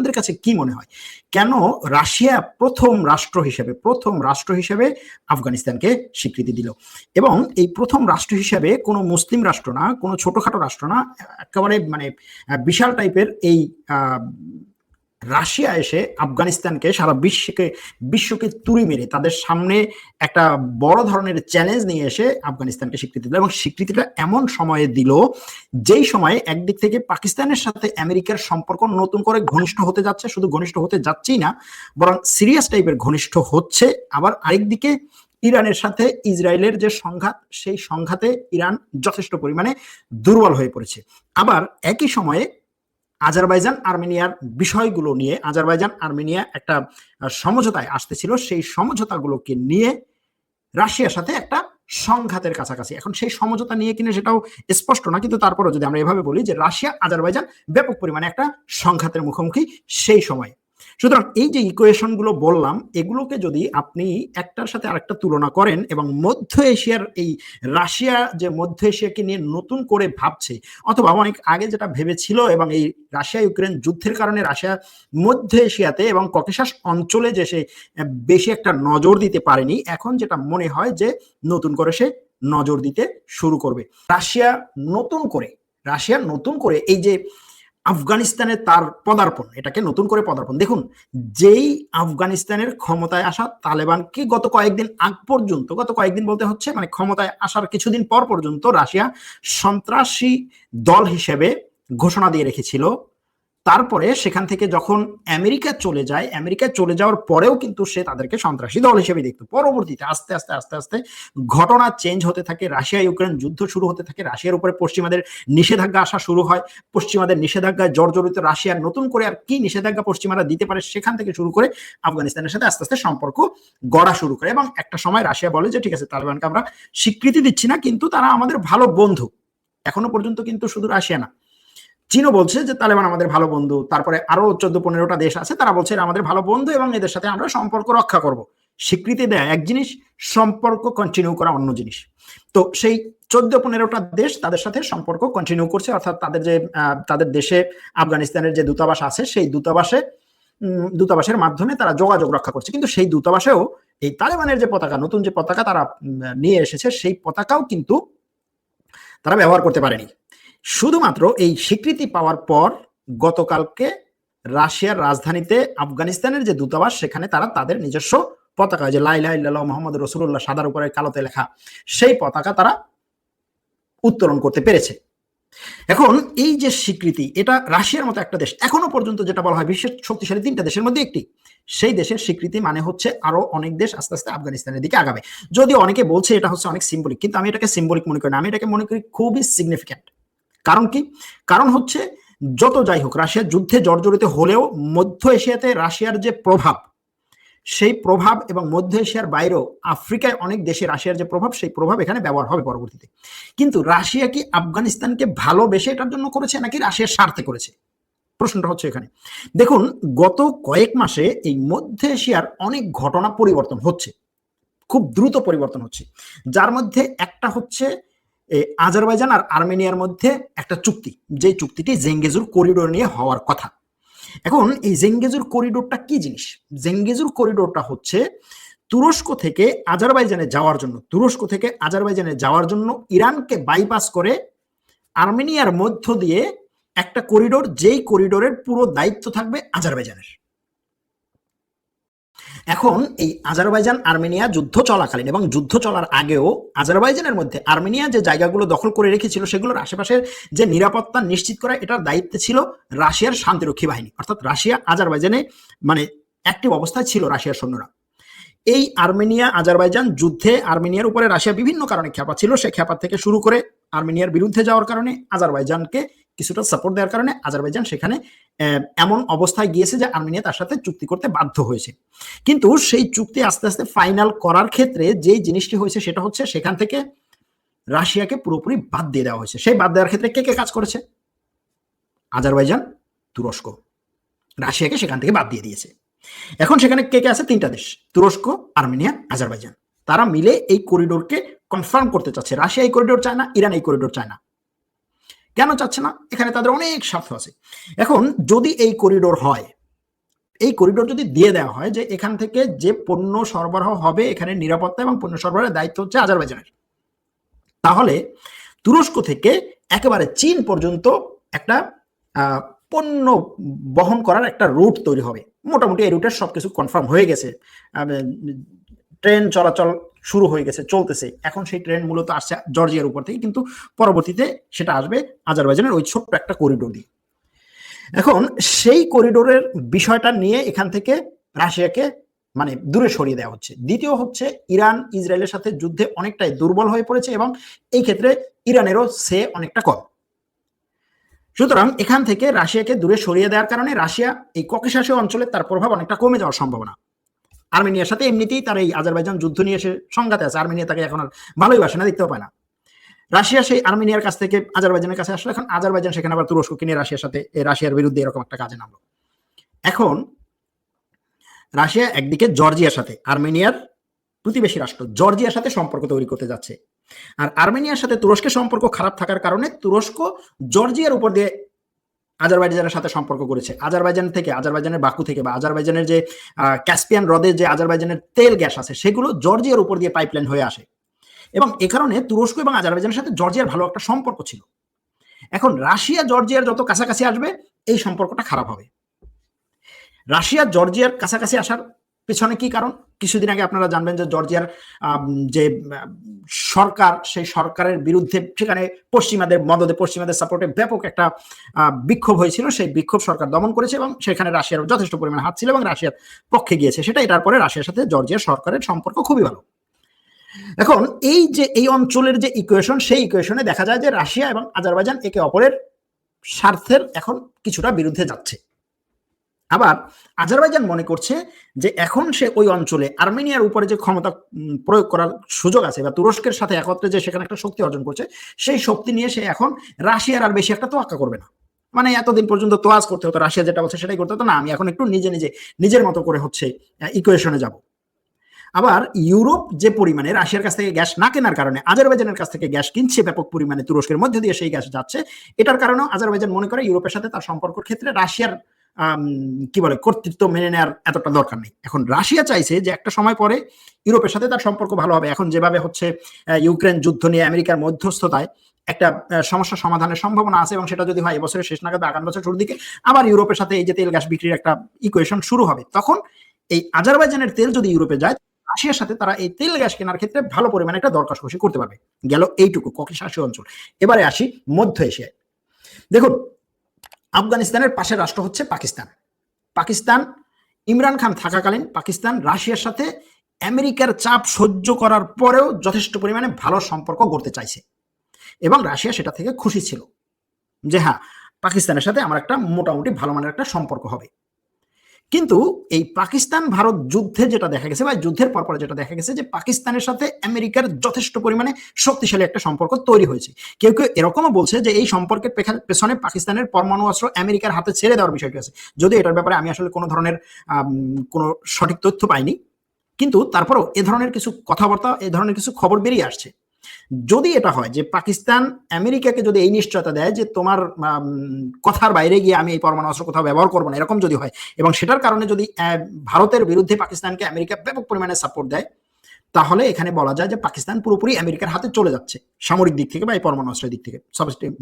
আপনাদের কাছে কি মনে হয় কেন রাশিয়া প্রথম রাষ্ট্র হিসেবে আফগানিস্তানকে স্বীকৃতি দিল? এবং এই প্রথম রাষ্ট্র হিসেবে কোনো মুসলিম রাষ্ট্র না, কোনো ছোটখাটো রাষ্ট্র না, একেবারে মানে বিশাল টাইপের এই রাশিয়া এসে আফগানিস্তানকে সারা বিশ্বকে তুড়ি মেরে তাদের সামনে একটা বড় ধরনের চ্যালেঞ্জ নিয়ে এসে আফগানিস্তানকে স্বীকৃতি দিল। এবং স্বীকৃতিটা এমন সময়ে দিল যেই সময়ে একদিক থেকে পাকিস্তানের সাথে আমেরিকার সম্পর্ক নতুন করে ঘনিষ্ঠ হতে যাচ্ছে, শুধু ঘনিষ্ঠ হতে যাচ্ছেই না বরং সিরিয়াস টাইপের ঘনিষ্ঠ হচ্ছে। আবার আরেকদিকে ইরানের সাথে ইসরায়েলের যে সংঘাত, সেই সংঘাতে ইরান যথেষ্ট পরিমাণে দুর্বল হয়ে পড়েছে। আবার একই সময়ে আজারবাইজান আর্মেনিয়ার বিষয়গুলো নিয়ে আজারবাইজান আর্মেনিয়া একটা সমঝোতায় আসতেছিল, সেই সমঝোতাগুলোকে নিয়ে রাশিয়ার সাথে একটা সংঘাতের কাছাকাছি। এখন সেই সমঝোতা নিয়ে কিনা সেটাও স্পষ্ট না, কিন্তু তারপরেও যদি আমরা এভাবে বলি যে রাশিয়া আজারবাইজান ব্যাপক পরিমাণে একটা সংঘাতের মুখোমুখি সেই সময়। সুতরাং এই যে ইকুয়েশনগুলো বললাম, এগুলোকে যদি আপনি একটার সাথে আরেকটা তুলনা করেন এবং মধ্য এশিয়ার এই রাশিয়া যে মধ্য এশিয়াকে নিয়ে নতুন করে ভাবছে, অথবা অনেক আগে যেটা ভেবেছিল, এবং এই রাশিয়া ইউক্রেন যুদ্ধের কারণে রাশিয়া মধ্য এশিয়াতে এবং ককেশাস অঞ্চলে যে সে বেশি একটা নজর দিতে পারেনি, এখন যেটা মনে হয় যে নতুন করে সে নজর দিতে শুরু করবে। রাশিয়া নতুন করে এই যে আফগানিস্তানে তার পদার্পণ, এটাকে নতুন করে পদার্পণ। দেখুন, যেই আফগানিস্তানের ক্ষমতায় আসা তালেবানকে গত কয়েকদিন বলতে হচ্ছে মানে ক্ষমতায় আসার কিছুদিন পর পর্যন্ত রাশিয়া সন্ত্রাসী দল হিসেবে ঘোষণা দিয়ে রেখেছিল। তারপরে সেখান থেকে যখন আমেরিকা চলে যাওয়ার পরেও কিন্তু সে তাদেরকে সন্ত্রাসী দল হিসেবে দেখতো। পরবর্তীতে আস্তে আস্তে ঘটনা চেঞ্জ হতে থাকে, রাশিয়া ইউক্রেন যুদ্ধ শুরু হতে থাকে, রাশিয়ার উপরে পশ্চিমাদের নিষেধাজ্ঞা আসা শুরু হয়, পশ্চিমাদের নিষেধাজ্ঞায় জর্জরিত রাশিয়ার নতুন করে আর কি নিষেধাজ্ঞা পশ্চিমারা দিতে পারে সেখান থেকে শুরু করে আফগানিস্তানের সাথে আস্তে আস্তে সম্পর্ক গড়া শুরু করে। এবং একটা সময় রাশিয়া বলে যে ঠিক আছে, তালেবানকে আমরা স্বীকৃতি দিচ্ছি না, কিন্তু তারা আমাদের ভালো বন্ধু। এখনো পর্যন্ত কিন্তু শুধু রাশিয়া না, চীনও বলছে যে তালেবান আমাদের ভালো বন্ধু। তারপরে আরো 14-15টা দেশ আছে, তারা বলছে আমাদের ভালো বন্ধু এবং এদের সাথে আমরা সম্পর্ক রক্ষা করব। স্বীকৃতি দেয় এক জিনিস, সম্পর্ক কন্টিনিউ করা অন্য জিনিস। তো সেই 14-15টা দেশ তাদের সাথে সম্পর্ক কন্টিনিউ করছে, অর্থাৎ তাদের দেশে আফগানিস্তানের যে দূতাবাস আছে সেই দূতাবাসের মাধ্যমে তারা যোগাযোগ রক্ষা করছে। কিন্তু সেই দূতাবাসেও এই তালেবানের যে পতাকা, নতুন যে পতাকা তারা নিয়ে এসেছে, সেই পতাকাও কিন্তু তারা ব্যবহার করতে পারেনি। শুধুমাত্র এই স্বীকৃতি পাওয়ার পর গতকালকে রাশিয়ার রাজধানীতে আফগানিস্তানের যে দূতাবাস, সেখানে তারা তাদের নিজস্ব পতাকা, যে লা ইলাহা ইল্লাল্লাহ মুহাম্মাদুর রাসূলুল্লাহ সাদার উপরে কালোতে লেখা, সেই পতাকা তারা উত্তোলন করতে পেরেছে। এখন এই যে স্বীকৃতি, এটা রাশিয়ার মতো একটা দেশ, এখনো পর্যন্ত যেটা বলা হয় বিশ্বের শক্তিশালী 3টা দেশের মধ্যে একটি, সেই দেশের স্বীকৃতি মানে হচ্ছে আরো অনেক দেশ আস্তে আস্তে আফগানিস্তানের দিকে আগাবে। যদিও অনেকে বলছে এটা হচ্ছে অনেক সিম্বলিক, কিন্তু আমি এটাকে সিম্বলিক মনে করি না, আমি এটাকে মনে করি খুবই সিগনিফিক্যান্ট। কারণ কি? কারণ হচ্ছে যত যাই হোক রাশিয়ার যুদ্ধে জর্জরিত হলেও মধ্য এশিয়াতে রাশিয়ার যে প্রভাব, সেই প্রভাব, এবং মধ্য এশিয়ার বাইরেও আফ্রিকায় অনেক দেশে রাশিয়ার যে প্রভাব, সেই প্রভাব এখানে ব্যবহার হবে পরবর্তীতে। কিন্তু রাশিয়া কি আফগানিস্তানকে ভালোবেসে এটার জন্য করেছে নাকি রাশিয়ার স্বার্থে করেছে? প্রশ্নটা হচ্ছে এখানে। দেখুন, গত কয়েক মাসে এই মধ্য এশিয়ার অনেক ঘটনা পরিবর্তন হচ্ছে, খুব দ্রুত পরিবর্তন হচ্ছে, যার মধ্যে একটা হচ্ছে আজারবাইজান আর আর্মেনিয়ার মধ্যে একটা চুক্তি, যে চুক্তিটি জেঙ্গেজুর করিডোর নিয়ে হওয়ার কথা। এখন এই জেঙ্গেজুর করিডোরটা কি জিনিস? জেঙ্গেজুর করিডোরটা হচ্ছে তুরস্ক থেকে আজারবাইজানে যাওয়ার জন্য ইরানকে বাইপাস করে আর্মেনিয়ার মধ্য দিয়ে একটা করিডোর, যেই করিডোরের পুরো দায়িত্ব থাকবে আজারবাইজানের। এখন এই আজারবাইজান আর্মেনিয়া যুদ্ধ চলাকালীন এবং যুদ্ধ চলার আগেও আজারবাইজানের মধ্যে আর্মেনিয়া যে জায়গাগুলো দখল করে রেখেছিল, সেগুলোর আশেপাশের যে নিরাপত্তা নিশ্চিত করা, এটার দায়িত্বে ছিল রাশিয়ার শান্তিরক্ষী বাহিনী, অর্থাৎ রাশিয়া আজারবাইজানে মানে অ্যাক্টিভ অবস্থায় ছিল রাশিয়ার সৈন্যরা। এই আর্মেনিয়া আজারবাইজান যুদ্ধে আর্মেনিয়ার উপরে রাশিয়া বিভিন্ন কারণে খ্যাপা ছিল। সে খ্যাপা থেকে শুরু করে আর্মেনিয়ার বিরুদ্ধে যাওয়ার কারণে, আজারবাইজানকে কিছুটা সাপোর্ট দেওয়ার কারণে আজারবাইজান সেখানে এমন অবস্থায় গিয়েছে যে আর্মেনিয়া তার সাথে চুক্তি করতে বাধ্য হয়েছে। কিন্তু সেই চুক্তি আস্তে আস্তে ফাইনাল করার ক্ষেত্রে যে জিনিসটি হয়েছে সেটা হচ্ছে সেখান থেকে রাশিয়াকে পুরোপুরি বাদ দিয়ে দেওয়া হয়েছে। সেই বাদ দেওয়ার ক্ষেত্রে কে কে কাজ করেছে? আজারবাইজান, তুরস্ক রাশিয়াকে সেখান থেকে বাদ দিয়ে দিয়েছে। এখন সেখানে কে কে আছে? 3টা দেশ, তুরস্ক, আর্মেনিয়া, আজারবাইজান। তারা মিলে এই করিডোরকে কনফার্ম করতে চাচ্ছে। রাশিয়া এই করিডোর চায় না, ইরান এই করিডোর চায় না। কেন চাচ্ছে না? এখানে তাদের অনেক স্বার্থ আছে। এখন যদি এই করিডোর হয়, এই করিডোর যদি দিয়ে দেওয়া হয় যে এখান থেকে যে পণ্য সরবরাহ হবে এখানে নিরাপত্তা এবং পণ্য সরবরাহের দায়িত্ব হচ্ছে আজারবাইজানের, তাহলে তুরস্ক থেকে একেবারে চীন পর্যন্ত একটা পণ্য বহন করার একটা রুট তৈরি হবে। মোটামুটি এই রুটের সবকিছু কনফার্ম হয়ে গেছে, ট্রেন চলাচল শুরু হয়ে গেছে, চলতেছে। এখন সেই ট্রেন মূলত আসছে জর্জিয়ার উপর থেকে, কিন্তু পরবর্তীতে সেটা আসবে আজারবাইজানের ওই ছোট্ট একটা করিডোর দিয়ে। এখন সেই করিডোরের বিষয়টা নিয়ে এখান থেকে রাশিয়াকে মানে দূরে সরিয়ে দেওয়া হচ্ছে। দ্বিতীয় হচ্ছে ইরান ইসরায়েলের সাথে যুদ্ধে অনেকটাই দুর্বল হয়ে পড়েছে এবং এই ক্ষেত্রে ইরানেরও সে অনেকটা কম। সুতরাং এখান থেকে রাশিয়াকে দূরে সরিয়ে দেওয়ার কারণে রাশিয়া এই ককেশাসীয় অঞ্চলে তার প্রভাব অনেকটা কমে যাওয়ার সম্ভাবনা। আর্মেনিয়ার সাথে এমনিতেই তার এই আজারবাইজান যুদ্ধ নিয়ে এসে সংঘাতে আছে, আর্মেনিয়া তাকে এখন আর ভালোই বাসে না, দেখতেও পায় না। রাশিয়া সেই আর্মেনিয়ার কাছ থেকে আজারবাইজানের কাছে আসলে, এখন আজারবাইজান সেখানে আবার তুরস্ককে নিয়ে রাশিয়ার সাথে রাশিয়ার বিরুদ্ধে এরকম একটা কাজে নামলো। এখন রাশিয়া একদিকে জর্জিয়ার সাথে, আর্মেনিয়ার প্রতিবেশী রাষ্ট্র জর্জিয়ার সাথে সম্পর্ক তৈরি করতে যাচ্ছে, আর আর্মেনিয়ার সাথে তুরস্কের সম্পর্ক খারাপ থাকার কারণে তুরস্ক জর্জিয়ার উপর দিয়ে আজারবাইজানের সাথে সম্পর্ক করেছে। আজারবাইজান থেকে, আজারবাইজানের বাকু থেকে বা আজারবাইজানের যে ক্যাসপিয়ান হ্রদে যে আজারবাইজানের তেল গ্যাস আছে সেগুলো জর্জিয়ার উপর দিয়ে পাইপলাইন হয়ে আসে, এবং এ কারণে তুরস্ক এবং আজারবাইজানের সাথে জর্জিয়ার ভালো একটা সম্পর্ক ছিল। এখন রাশিয়া জর্জিয়ার যত কাছাকাছি আসবে এই সম্পর্কটা খারাপ হবে। রাশিয়া জর্জিয়ার কাছাকাছি আসার পেছনে কি কারণ? কিছুদিন আগে আপনারা জানবেন যে জর্জিয়ার যে সরকার, সেই সরকারের বিরুদ্ধে সেখানে পশ্চিমাদের মদদে, পশ্চিমাদের সাপোর্টে ব্যাপক একটা বিক্ষোভ হয়েছিল। সেই বিক্ষোভ সরকার দমন করেছে এবং সেখানে রাশিয়ার যথেষ্ট পরিমাণে হাত ছিল এবং রাশিয়ার পক্ষে গিয়েছে সেটা। এটার পরে রাশিয়ার সাথে জর্জিয়ার সরকারের সম্পর্ক খুবই ভালো। এখন এই যে এই অঞ্চলের যে ইকুয়েশন, সেই ইকুয়েশনে দেখা যায় যে রাশিয়া এবং আজারবাইজান একে অপরের স্বার্থের এখন কিছুটা বিরুদ্ধে যাচ্ছে। আবার আজারবাইজান মনে করছে যে এখন সে ওই অঞ্চলে আর্মেনিয়ার উপরে যে ক্ষমতা প্রয়োগ করার সুযোগ আছে বা তুরস্কের সাথে একত্রে যে সেখানে একটা শক্তি অর্জন করছে, সেই শক্তি নিয়ে সে এখন রাশিয়ার আর বেশি একটা তোয়াক্কা করবে না। মানে এতদিন পর্যন্ত তোয়াজ করতে হতো, রাশিয়া যেটা বলছে সেটাই করতে হতো, না আমি এখন একটু নিজের মতো করে হচ্ছে ইকুয়েশনে যাব। আবার ইউরোপ যে পরিমাণে রাশিয়ার কাছ থেকে গ্যাস না কেনার কারণে আজারবাইজানের কাছ থেকে গ্যাস কিনছে ব্যাপক পরিমাণে, তুরস্কের মধ্যে দিয়ে সেই গ্যাস যাচ্ছে, এটার কারণেও আজারবাইজান মনে করে ইউরোপের সাথে তার সম্পর্কের ক্ষেত্রে রাশিয়ার কি বলে কর্তৃত্ব মেনে নেওয়ার এতটা দরকার নেই। এখন রাশিয়া চাইছে যে একটা সময় পরে ইউরোপের সাথে তার সম্পর্ক ভালো হবে। এখন যেভাবে হচ্ছে ইউক্রেন যুদ্ধ নিয়ে আমেরিকার মধ্যস্থতায় একটা সমস্যা সমাধানের সম্ভাবনা আছে, এবং সেটা যদি হয় এবছরের শেষ নাগাদ আগামী বছর শুরুর দিকে আবার ইউরোপের সাথে এই যে তেল গ্যাস বিক্রির একটা ইকুয়েশন শুরু হবে, তখন এই আজারবাইজানের তেল যদি ইউরোপে যায়, রাশিয়ার সাথে তারা এই তেল গ্যাস কেনার ক্ষেত্রে ভালো পরিমাণে একটা দর কষাকষি করতে পারবে। গেল এইটুকু ককেশাসীয় অঞ্চল। এবারে আসি মধ্য এশিয়ায়। দেখুন, আফগানিস্তানের পাশের রাষ্ট্র হচ্ছে পাকিস্তান। পাকিস্তান ইমরান খান থাকাকালীন পাকিস্তান রাশিয়ার সাথে আমেরিকার চাপ সহ্য করার পরেও যথেষ্ট পরিমাণে ভালো সম্পর্ক গড়তে চাইছে, এবং রাশিয়া সেটা থেকে খুশি ছিল যে হ্যাঁ, পাকিস্তানের সাথে আমার একটা মোটামুটি ভালো মানের একটা সম্পর্ক হবে। কিন্তু এই পাকিস্তান ভারত যুদ্ধে যেটা দেখা গেছে বা যুদ্ধের পরপর যেটা দেখা গেছে যে পাকিস্তানের সাথে আমেরিকার যথেষ্ট পরিমাণে শক্তিশালী একটা সম্পর্ক তৈরি হয়েছে। কেউ কেউ এরকমও বলছে যে এই সম্পর্কের পেছনে পাকিস্তানের পরমাণু অস্ত্র আমেরিকার হাতে ছেড়ে দেওয়ার বিষয়টি আছে। যদি এটার ব্যাপারে আমি আসলে কোনো ধরনের কোনো সঠিক তথ্য পাইনি, কিন্তু তারপরেও এ ধরনের কিছু কথাবার্তা, এ ধরনের কিছু খবর বেরিয়ে আসছে। যদি এটা হয় যে পাকিস্তান আমেরিকাকে যদি এই নিশ্চয়তা দেয় যে তোমার কথার বাইরে গিয়ে আমি এই পরমাণু অস্ত্র কোথাও ব্যবহার করবো না, এরকম যদি হয়, এবং সেটার কারণে যদি ভারতের বিরুদ্ধে পাকিস্তানকে আমেরিকা ব্যাপক পরিমাণে সাপোর্ট দেয়, তাহলে এখানে বলা যায় যে পাকিস্তান পুরোপুরি আমেরিকার হাতে চলে যাচ্ছে সামরিক দিক থেকে বা এই পরমাণু অস্ত্রের দিক থেকে,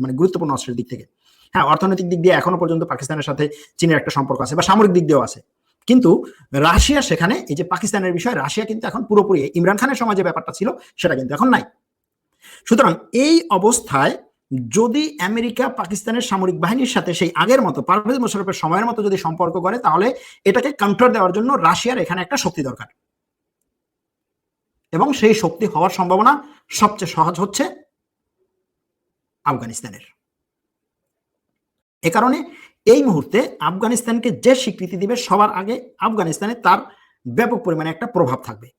মানে গুরুত্বপূর্ণ অস্ত্রের দিক থেকে। হ্যাঁ, অর্থনৈতিক দিক দিয়ে এখনো পর্যন্ত পাকিস্তানের সাথে চীনের একটা সম্পর্ক আছে বা সামরিক দিক দিয়েও আছে, কিন্তু রাশিয়া সেখানে, এই যে পাকিস্তানের বিষয়, রাশিয়া কিন্তু এখন পুরোপুরি ইমরান খানের সময় যে ব্যাপারটা ছিল সেটা কিন্তু এখন নাই। সুতরাং এই অবস্থায় যদি আমেরিকা পাকিস্তানের সামরিক বাহিনীর সাথে সেই আগের মতো পারভেজ মোশাররফের সময়ের মতো যদি সম্পর্ক করে, তাহলে এটাকে কাউন্টার দেওয়ার জন্য রাশিয়ার এখানে একটা শক্তি দরকার, এবং সেই শক্তি হওয়ার সম্ভাবনা সবচেয়ে সহজ হচ্ছে আফগানিস্তানের। এ কারণে এই মুহূর্তে আফগানিস্তানকে যে স্বীকৃতি দিবে সবার আগে আফগানিস্তানে তার ব্যাপক পরিমাণে একটা প্রভাব থাকবে,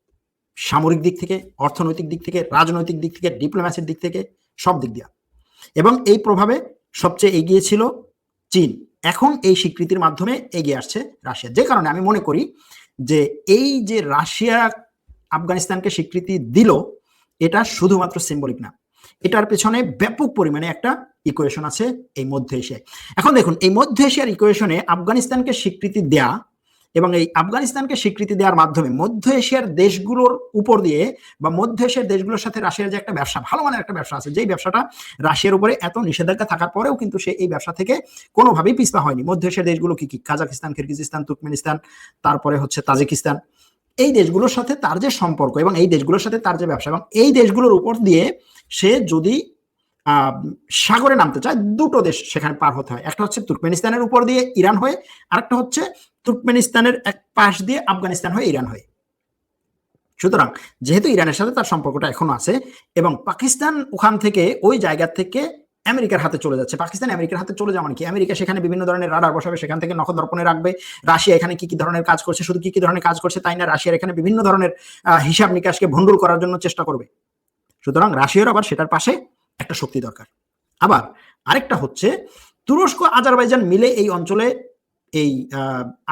সামরিক দিক থেকে, অর্থনৈতিক দিক থেকে, রাজনৈতিক দিক থেকে, ডিপ্লোম্যাসির দিক থেকে, সব দিক দিয়ে। এবং এই প্রভাবে সবচেয়ে এগিয়ে ছিল চীন, এখন এই স্বীকৃতির মাধ্যমে এগিয়ে আসছে রাশিয়া। যে কারণে আমি মনে করি যে এই যে রাশিয়া আফগানিস্তানকে স্বীকৃতি দিল, এটা শুধুমাত্র সিম্বলিক না, এটার পেছনে ব্যাপক পরিমাণে একটা ইকুয়েশন আছে এই মধ্য এশিয়ায়। এখন দেখুন, এই মধ্য এশিয়ার ইকুয়েশনে আফগানিস্তানকে স্বীকৃতি দেয়া এবং এই আফগানিস্তানকে স্বীকৃতি দেওয়ার মাধ্যমে মধ্য এশিয়ার দেশগুলোর উপর দিয়ে বা মধ্য এশিয়ার দেশগুলোর সাথে রাশিয়ার যে একটা ব্যবসা, ভালো মানের একটা ব্যবসা আছে, যেই ব্যবসাটা রাশিয়ার উপরে এত নিষেধাজ্ঞা থাকার পরেও কিন্তু সে এই ব্যবসা থেকে কোনোভাবেই পিছপা হয়নি। মধ্য এশিয়ার দেশগুলো কি কি? কাজাকিস্তান, কিরগিজস্তান, তুর্কমেনিস্তান, তারপরে হচ্ছে তাজিকিস্তান। এই দেশগুলোর সাথে তার যে সম্পর্ক এবং এই দেশগুলোর সাথে তার যে ব্যবসা, এবং এই দেশগুলোর উপর দিয়ে সে যদি সাগরে নামতে চায়, দুটো দেশ সেখানে পার হতে হয়। একটা হচ্ছে তুর্কমেনিস্তানের উপর দিয়ে ইরান হয়ে, আরেকটা হচ্ছে তুর্কমেনিস্তানের এক পাশ দিয়ে আফগানিস্তান হয়ে ইরান হয়ে। সুতরাং যেহেতু ইরানের সাথে তার সম্পর্কটা এখনো আছে এবং পাকিস্তান ওখান থেকে ওই জায়গা থেকে আমেরিকার হাতে চলে যাচ্ছে। পাকিস্তান আমেরিকার হাতে চলে যাওয়া মানে কি? আমেরিকা সেখানে বিভিন্ন ধরনের রাডার বসাবে, সেখান থেকে নখদর্পণে রাখবে রাশিয়া এখানে কি কি ধরনের কাজ করছে। শুধু কি কি ধরনের কাজ করছে তাই না, রাশিয়ার এখানে বিভিন্ন ধরনের হিসাব নিকাশকে ভণ্ডুল করার জন্য চেষ্টা করবে। সুতরাং রাশিয়ার আবার সেটার পাশে একটা শক্তি দরকার। আবার আরেকটা হচ্ছে তুরস্ক আজারবাইজান মিলে এই অঞ্চলে এই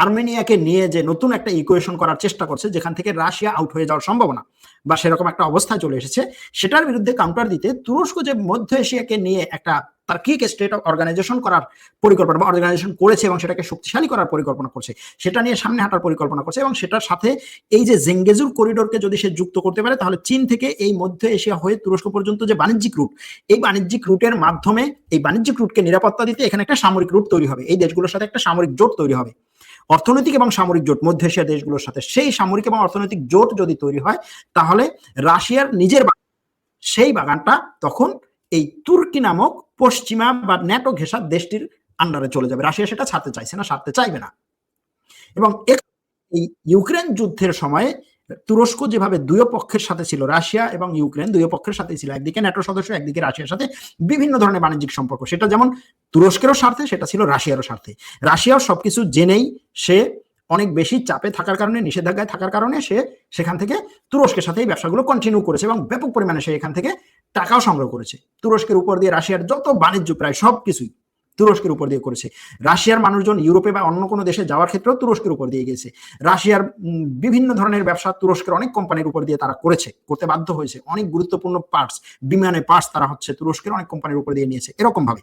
আর্মেনিয়াকে নিয়ে যে নতুন একটা ইকুয়েশন করার চেষ্টা করছে, যেখান থেকে রাশিয়া আউট হয়ে যাওয়ার সম্ভাবনা বা সেরকম একটা অবস্থায় চলে এসেছে, সেটার বিরুদ্ধে কাউন্টার দিতে তুরস্ক যে মধ্য এশিয়াকে নিয়ে একটা তার্কিক স্টেট অর্গানাইজেশন করার পরিকল্পনা বা অর্গানাইজেশন করেছে এবং সেটাকে শক্তিশালী করার পরিকল্পনা করছে, সেটা নিয়ে সামনে হাঁটার পরিকল্পনা করছে। এবং সেটার সাথে এই যে জেঙ্গেজুর করিডোরকে যদি সে যুক্ত করতে পারে, তাহলে চীন থেকে এই মধ্য এশিয়া হয়ে তুরস্ক পর্যন্ত যে বাণিজ্যিক রুট, এই বাণিজ্যিক রুটের মাধ্যমে এই বাণিজ্যিক রুটকে নিরাপত্তা দিতে এখানে একটা সামরিক রুট তৈরি হবে, এই দেশগুলোর সাথে একটা সামরিক জোট তৈরি হবে, অর্থনৈতিক এবং সামরিক জোট মধ্য এশিয়ার দেশগুলোর সাথে। সেই সামরিক এবং অর্থনৈতিক জোট যদি তৈরি হয়, তাহলে রাশিয়ার নিজের সেই বাগানটা তখন এই তুর্কি নামক পশ্চিমা বা ন্যাটো ঘেঁষা দেশটির আন্ডারে চলে যাবে। রাশিয়া সেটা ছাড়তে চাইছে না, ছাড়তে চাইবে না। এবং এই ইউক্রেন যুদ্ধের সময় তুরস্ক যেভাবে দুই পক্ষের সাথে ছিল, রাশিয়া এবং ইউক্রেন দুই পক্ষের সাথে ছিল, একদিকে ন্যাটো সদস্য, একদিকে রাশিয়ার সাথে বিভিন্ন ধরনের বাণিজ্যিক সম্পর্ক, সেটা যেমন তুরস্কেরও স্বার্থে, সেটা ছিল রাশিয়ারও স্বার্থে। রাশিয়াও সবকিছু জেনেই সে অনেক বেশি চাপে থাকার কারণে, নিষেধাজ্ঞায় থাকার কারণে সে সেখান থেকে তুরস্কের সাথে এই ব্যবসাগুলো কন্টিনিউ করেছে এবং ব্যাপক পরিমাণে সে এখান থেকে টাকাও সংগ্রহ করেছে। তুরস্কের উপর দিয়ে রাশিয়ার যত বাণিজ্য প্রায় সবকিছুই তুরস্কের উপর দিয়ে করেছে। রাশিয়ার মানুষজন ইউরোপে বা অন্য কোনো দেশে যাওয়ার ক্ষেত্রেও তুরস্কের উপর দিয়ে গেছে। রাশিয়ার বিভিন্ন ধরনের ব্যবসা তুরস্কের অনেক কোম্পানির উপর দিয়ে তারা করেছে, করতে বাধ্য হয়েছে। অনেক গুরুত্বপূর্ণ পার্টস, বিমানের পার্টস তারা হচ্ছে তুরস্কের অনেক কোম্পানির উপর দিয়ে নিয়েছে এরকম ভাবে।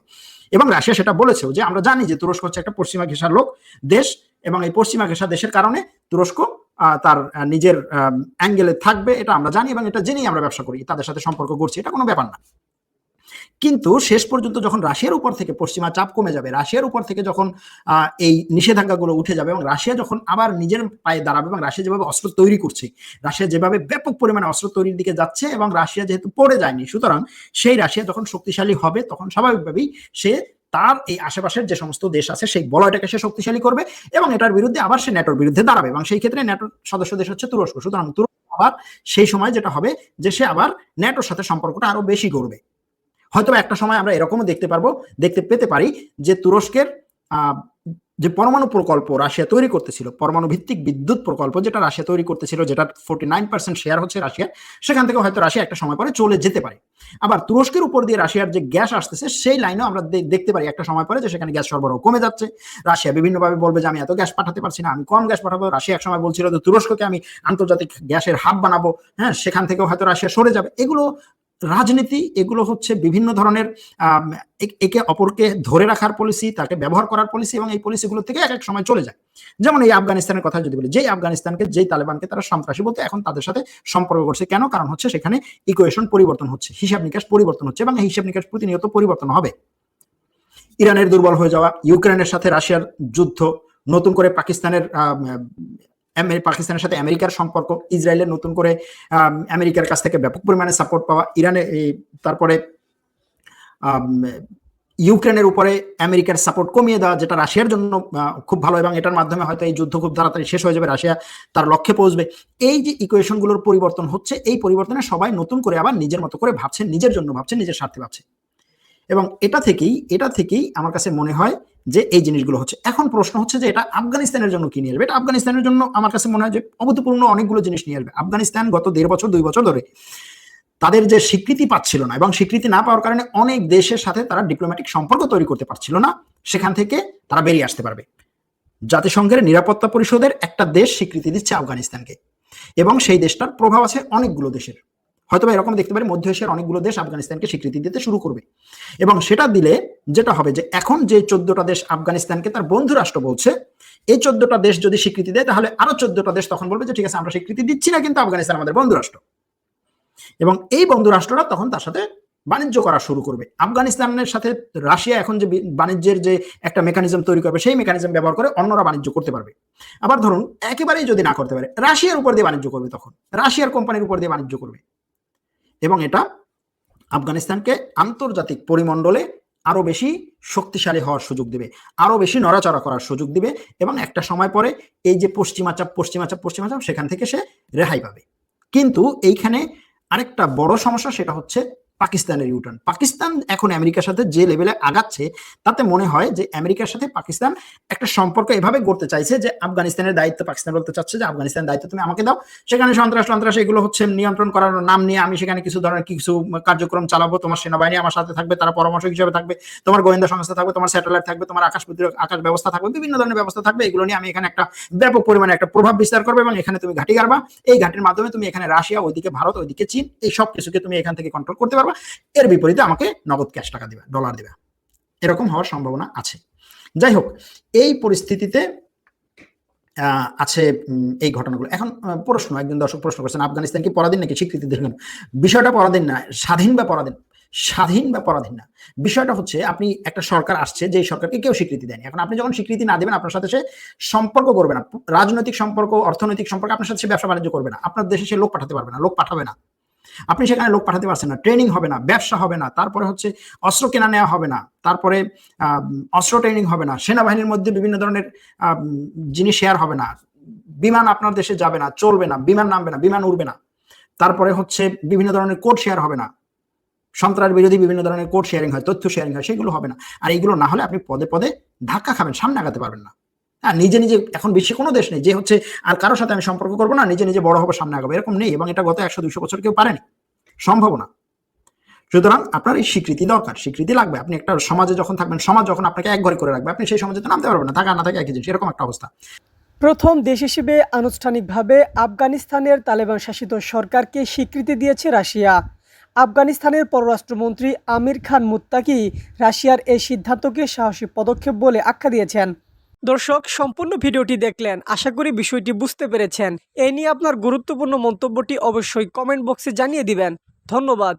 এবং রাশিয়া সেটা বলেছেও যে আমরা জানি যে তুরস্ক হচ্ছে একটা পশ্চিমা ঘেঁষার লোক দেশ, এবং এই পশ্চিমা ঘেঁষা দেশের কারণে তুরস্ক তার নিজের অ্যাঙ্গেলে থাকবে, এটা আমরা জানি এবং এটা জেনেই আমরা ব্যবসা করি, তাদের সাথে সম্পর্ক করছি, এটা কোনো ব্যাপার না। কিন্তু শেষ পর্যন্ত যখন রাশিয়ার উপর থেকে পশ্চিমা চাপ কমে যাবে, রাশিয়ার উপর থেকে যখন এই নিষেধাজ্ঞাগুলো উঠে যাবে এবং রাশিয়া যখন আবার নিজের পায়ে দাঁড়াবে, এবং রাশিয়া যেভাবে অস্ত্র তৈরি করছে, রাশিয়া যেভাবে ব্যাপক পরিমাণে অস্ত্র তৈরির দিকে যাচ্ছে, এবং রাশিয়া যেহেতু পড়ে যায়নি, সুতরাং সেই রাশিয়া যখন শক্তিশালী হবে, তখন স্বাভাবিকভাবেই সে তার এই আশেপাশের যে সমস্ত দেশ আছে সেই বলয়টাকে সে শক্তিশালী করবে এবং এটার বিরুদ্ধে আবার সে ন্যাটোর বিরুদ্ধে দাঁড়াবে, এবং সেই ক্ষেত্রে ন্যাটোর সদস্য দেশ হচ্ছে তুরস্ক। সুতরাং তুরস্ক আবার সেই সময় যেটা হবে যে সে আবার ন্যাটোর সাথে সম্পর্কটা আরো বেশি করবে। হয়তো একটা সময় আমরা এরকমও দেখতে পেতে পারি যে তুরস্কের যে পরমাণু প্রকল্প রাশিয়া তৈরি করতেছিল, পরমাণু ভিত্তিক বিদ্যুৎ প্রকল্প যেটা রাশিয়া তৈরি করতেছিল, যেটা 49% শেয়ার হচ্ছে রাশিয়ার, সেখান থেকে হয়তো রাশিয়া একটা সময় পরে চলে যেতে পারে। আবার তুরস্কের উপর দিয়ে রাশিয়ার যে গ্যাস আসতেছে, সেই লাইনেও আমরা দেখতে পারি একটা সময় পরে যে সেখানে গ্যাস সরবরাহ কমে যাচ্ছে। রাশিয়া বিভিন্নভাবে বলবে যে আমি এত গ্যাস পাঠাতে পারছি না, আমি কম গ্যাস পাঠাবো। রাশিয়া এক সময় বলছিল যে তুরস্ককে আমি আন্তর্জাতিক গ্যাসের হাব বানাবো, হ্যাঁ, সেখান থেকেও হয়তো রাশিয়া সরে যাবে। এগুলো রাজনীতি, এগুলো হচ্ছে বিভিন্ন ধরনের একে অপরকে ধরে রাখার পলিসি, তাকে ব্যবহার করার পলিসি, এবং এই পলিসিগুলো থেকে এক এক সময় চলে যায়। যেমন এই আফগানিস্তানের কথা যদি বলি, যেই আফগানিস্তানকে, যেই তালেবানকে তারা সন্ত্রাসী বলতে, এখন তাদের সাথে সম্পর্ক করছে কেন? কারণ হচ্ছে সেখানে ইকুয়েশন পরিবর্তন হচ্ছে, হিসাব নিকাশ পরিবর্তন হচ্ছে, এবং এই হিসাব নিকাশ প্রতিনিয়ত পরিবর্তন হবে। ইরানের দুর্বল হয়ে যাওয়া, ইউক্রেনের সাথে রাশিয়ার যুদ্ধ, নতুন করে পাকিস্তানের সাথে আমেরিকার সম্পর্ক, ইসরায়েলের নতুন করে আমেরিকার কাছ থেকে ব্যাপক পরিমাণে সাপোর্ট পাওয়া, ইরানে তারপরে ইউক্রেনের উপরে আমেরিকার সাপোর্ট কমিয়ে দেওয়া, যেটা রাশিয়ার জন্য খুব ভালো, এবং এটার মাধ্যমে হয়তো এই যুদ্ধ খুব তাড়াতাড়ি শেষ হয়ে যাবে, রাশিয়া তার লক্ষ্যে পৌঁছবে। এই যে ইকুয়েশনগুলোর পরিবর্তন হচ্ছে, এই পরিবর্তনে সবাই নতুন করে আবার নিজের মতো করে ভাবছে, নিজের জন্য ভাবছে, নিজের স্বার্থে ভাবছে, এবং এটা থেকেই আমার কাছে মনে হয় যে এই জিনিসগুলো হচ্ছে। এখন প্রশ্ন হচ্ছে যে এটা আফগানিস্তানের জন্য কি নিয়ে আসবে? এটা আফগানিস্তানের জন্য আমার কাছে মনে হয় যে অভূতপূর্ণ অনেকগুলো জিনিস নিয়ে আসবে। আফগানিস্তান গত 1.5 বছর 2 বছর ধরে তাদের যে স্বীকৃতি পাচ্ছিল না, এবং স্বীকৃতি না পাওয়ার কারণে অনেক দেশের সাথে তারা ডিপ্লোম্যাটিক সম্পর্ক তৈরি করতে পারছিল না, সেখান থেকে তারা বেরিয়ে আসতে পারবে। জাতিসংঘের নিরাপত্তা পরিষদের একটা দেশ স্বীকৃতি দিচ্ছে আফগানিস্তানকে, এবং সেই দেশটার প্রভাব আছে অনেকগুলো দেশের, হয়তো এরকম দেখতে পারি মধ্য এশিয়ার অনেকগুলো দেশ আফগানিস্তানকে স্বীকৃতি দিতে শুরু করবে, এবং সেটা দিলে যেটা হবে যে এখন যে 14টা দেশ আফগানিস্তানকে তার বন্ধু রাষ্ট্র বলছে, এই 14টা দেশ যদি স্বীকৃতি দেয় তাহলে আরো 14টা দেশ তখন বলবে যে ঠিক আছে আমরা স্বীকৃতি দিচ্ছি না, কিন্তু আফগানিস্তান আমাদের বন্ধু রাষ্ট্র, এবং এই বন্ধু রাষ্ট্ররা তখন তার সাথে বাণিজ্য করা শুরু করবে। আফগানিস্তানের সাথে রাশিয়া এখন যে বাণিজ্যের যে একটা মেকানিজম তৈরি করবে, সেই মেকানিজম ব্যবহার করে অন্যরা বাণিজ্য করতে পারবে। আবার ধরুন একেবারেই যদি না করতে পারে, রাশিয়ার উপর দিয়ে বাণিজ্য করবে, তখন রাশিয়ার কোম্পানির উপর দিয়ে বাণিজ্য করবে, এবং এটা আফগানিস্তানকে আন্তর্জাতিক পরিমণ্ডলে আরো বেশি শক্তিশালী হওয়ার সুযোগ দিবে, আরো বেশি নড়াচড়া করার সুযোগ দিবে, এবং একটা সময় পরে এই যে পশ্চিমা চাপ সেখান থেকে সে রেহাই পাবে। কিন্তু এইখানে আরেকটা বড় সমস্যা, সেটা হচ্ছে পাকিস্তানের ইউটার্ন। পাকিস্তান এখন আমেরিকার সাথে যে লেভেলে আগাচ্ছে, তাতে মনে হয় যে আমেরিকার সাথে পাকিস্তান একটা সম্পর্ক এভাবে গড়তে চাইছে যে আফগানিস্তানের দায়িত্ব পাকিস্তান বলতে চাচ্ছে যে আফগানিস্তানের দায়িত্ব তুমি আমাকে দাও, সেখানে সন্ত্রাস এগুলো হচ্ছে নিয়ন্ত্রণ করার নাম নিয়ে আমি সেখানে কিছু ধরনের কিছু কার্যক্রম চালাবো, তোমার সেনাবাহিনী আমার সাথে থাকবে, তারা পরামর্শক হিসেবে থাকবে, তোমার গোয়েন্দা সংস্থা থাকবে, তোমার স্যাটেলাইট থাকবে, তোমার আকাশ ব্যবস্থা থাকবে, বিভিন্ন ধরনের ব্যবস্থা থাকবে, এগুলো নিয়ে আমি এখানে একটা ব্যাপক পরিমাণে একটা প্রভাব বিস্তার করবে, এবং এখানে তুমি ঘাঁটি গাড়বা, এই ঘাঁটির মাধ্যমে তুমি এখানে রাশিয়া, ওইদিকে ভারত, ওইদিকে চীন, এই সব কিছুকে তুমি এখান থেকে কন্ট্রোল করতে পারবা, এর বিপরীতে আমাকে নগদ ক্যাশ টাকা দিবে, ডলার দিবে, এরকম হওয়ার সম্ভাবনা আছে। যাই হোক, এই পরিস্থিতিতে আছে এই ঘটনাগুলো। এখন প্রশ্ন, একজন দর্শক প্রশ্ন করছেন আফগানিস্তান কি পরাধীন নাকি স্বীকৃতি দেবেন? বিষয়টা পরাধীন না, স্বাধীন বা পরাধীন না। বিষয়টা হচ্ছে আপনি একটা সরকার আসছে, যে সরকারকে কেউ স্বীকৃতি দেয়নি, এখন আপনি যখন স্বীকৃতি না দেবেন, আপনার সাথে সে সম্পর্ক করবে না, রাজনৈতিক সম্পর্ক, অর্থনৈতিক সম্পর্ক, আপনার সাথে সে ব্যবসা বাণিজ্য করবে না, আপনার দেশে সে লোক পাঠাতে পারবে না, লোক পাঠাবে না, আপনি সেখানে লোক পাঠাতে পারছেন না, ট্রেনিং হবে না, ব্যবসা হবে না, তারপরে হচ্ছে অস্ত্র কেনা নেওয়া হবে না, তারপরে অস্ত্র ট্রেনিং হবে না, সেনাবাহিনীর মধ্যে বিভিন্ন ধরনের জিনিস শেয়ার হবে না, বিমান আপনার দেশে যাবে না, চলবে না, বিমান নামবে না, বিমান উড়বে না, তারপরে হচ্ছে বিভিন্ন ধরনের কোড শেয়ার হবে না, সন্ত্রাস বিরোধী বিভিন্ন ধরনের কোড শেয়ারিং হয়, তথ্য শেয়ারিং হয়, সেগুলো হবে না। আর এইগুলো না হলে আপনি পদে পদে ধাক্কা খাবেন, সামনে আগাতে পারবেন না। হ্যাঁ, নিজে এখন বিশ্বে কোনো দেশ নেই যে হচ্ছে আর কারোর সাথে আমি সম্পর্ক করবো না, নিজে বড় হবো, সামনে আগাবো, এরকম নেই, এবং এটা গত 100-200 বছর কেউ পারেনি, সম্ভব না। সুতরাং আপনার এই স্বীকৃতি দরকার, স্বীকৃতি লাগবে। আপনি একটা সমাজে যখন থাকবেন, সমাজ যখন আপনাকে এক ঘরে করে রাখবে, আপনি সেই সমাজে তো নামতে পারবেন না, থাকা না থাকে একই জিনিস, এরকম একটা অবস্থা। প্রথম দেশ হিসেবে আনুষ্ঠানিকভাবে আফগানিস্তানের তালেবান শাসিত সরকারকে স্বীকৃতি দিয়েছে রাশিয়া। আফগানিস্তানের পররাষ্ট্রমন্ত্রী আমির খান মুত্তাকি রাশিয়ার এই সিদ্ধান্তকে সাহসী পদক্ষেপ বলে আখ্যা দিয়েছেন। দর্শক, সম্পূর্ণ ভিডিওটি দেখলেন, আশা করি বিষয়টি বুঝতে পেরেছেন। এই নিয়ে আপনার গুরুত্বপূর্ণ মন্তব্যটি অবশ্যই কমেন্ট বক্সে জানিয়ে দিবেন। ধন্যবাদ।